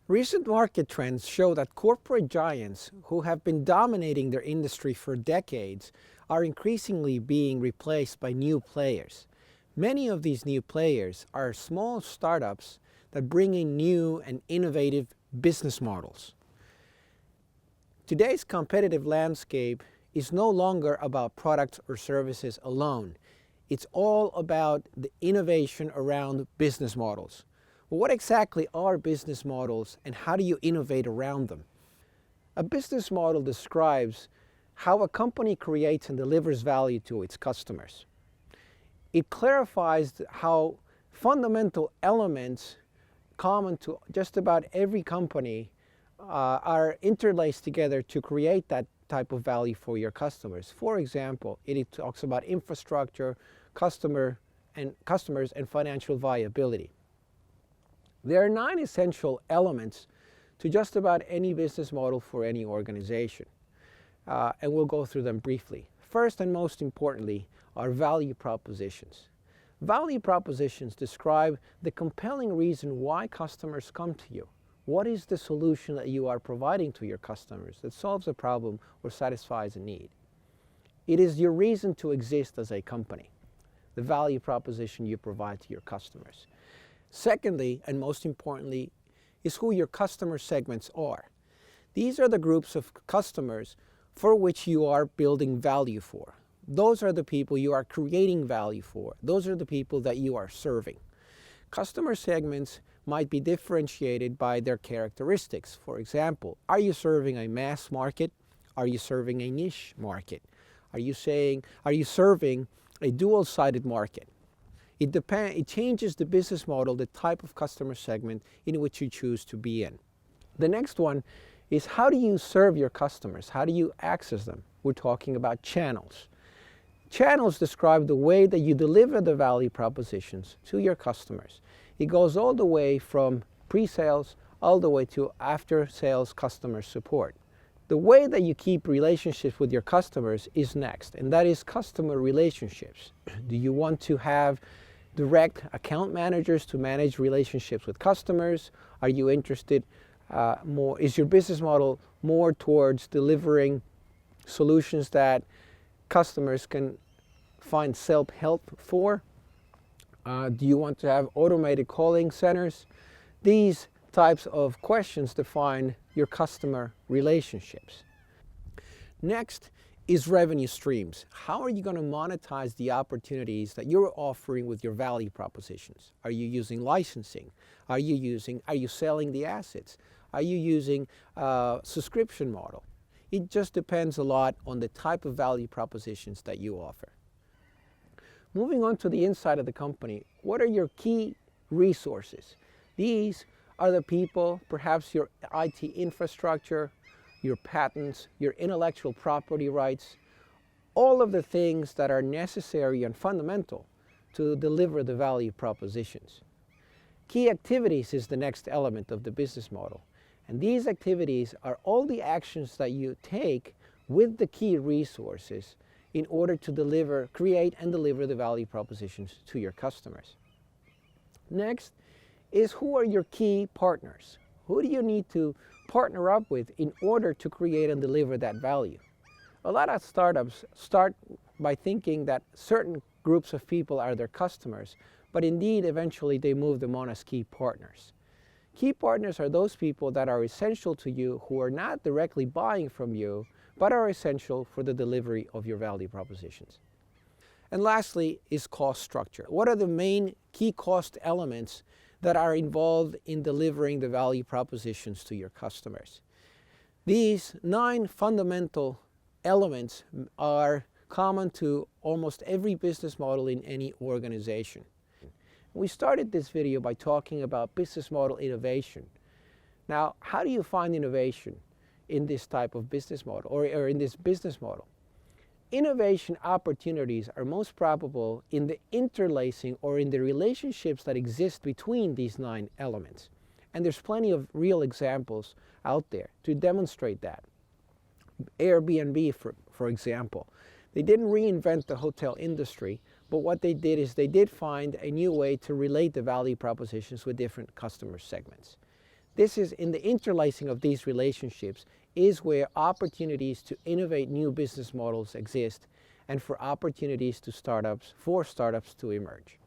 Recent market trends show that corporate giants who have been dominating their industry for decades are increasingly being replaced by new players. Many of these new players are small startups that bring in new and innovative business models. Today's competitive landscape is no longer about products or services alone. It's all about the innovation around business models. Well, what exactly are business models and how do you innovate around them? A business model describes how a company creates and delivers value to its customers. It clarifies how fundamental elements common to just about every company are interlaced together to create that type of value for your customers. For example, it talks about infrastructure, customers, and financial viability. There are 9 essential elements to just about any business model for any organization, and we'll go through them briefly. First and most importantly are value propositions. Value propositions describe the compelling reason why customers come to you. What is the solution that you are providing to your customers that solves a problem or satisfies a need? It is your reason to exist as a company, the value proposition you provide to your customers. Secondly, and most importantly, is who your customer segments are. These are the groups of customers for which you are building value for. Those are the people you are creating value for. Those are the people that you are serving. Customer segments might be differentiated by their characteristics. For example, are you serving a mass market? Are you serving a niche market? Are you serving a dual-sided market? It changes the business model, the type of customer segment in which you choose to be in. The next one is how do you serve your customers? How do you access them? We're talking about channels. Channels describe the way that you deliver the value propositions to your customers. It goes all the way from pre-sales all the way to after-sales customer support. The way that you keep relationships with your customers is next, and that is customer relationships. Do you want to have direct account managers to manage relationships with customers? Are you interested is your business model more towards delivering solutions that customers can find self-help for? Do you want to have automated calling centers? These types of questions define your customer relationships. Next is revenue streams. How are you going to monetize the opportunities that you're offering with your value propositions? Are you using licensing? Are you selling the assets? Are you using a subscription model? It just depends a lot on the type of value propositions that you offer. Moving on to the inside of the company, what are your key resources? These are the people, perhaps your IT infrastructure, your patents, your intellectual property rights, all of the things that are necessary and fundamental to deliver the value propositions. Key activities is the next element of the business model. And these activities are all the actions that you take with the key resources in order to create and deliver the value propositions to your customers. Next is who are your key partners? Who do you need to partner up with in order to create and deliver that value? A lot of startups start by thinking that certain groups of people are their customers, but indeed eventually they move them on as key partners. Key partners are those people that are essential to you who are not directly buying from you, but are essential for the delivery of your value propositions. And lastly is cost structure. What are the main key cost elements that are involved in delivering the value propositions to your customers? These 9 fundamental elements are common to almost every business model in any organization. We started this video by talking about business model innovation. Now, how do you find innovation in this type of business model or in this business model? Innovation opportunities are most probable in the interlacing or in the relationships that exist between these 9 elements. And there's plenty of real examples out there to demonstrate that. Airbnb, for example, they didn't reinvent the hotel industry, but what they did is they did find a new way to relate the value propositions with different customer segments. This is in the interlacing of these relationships is where opportunities to innovate new business models exist and for startups to emerge.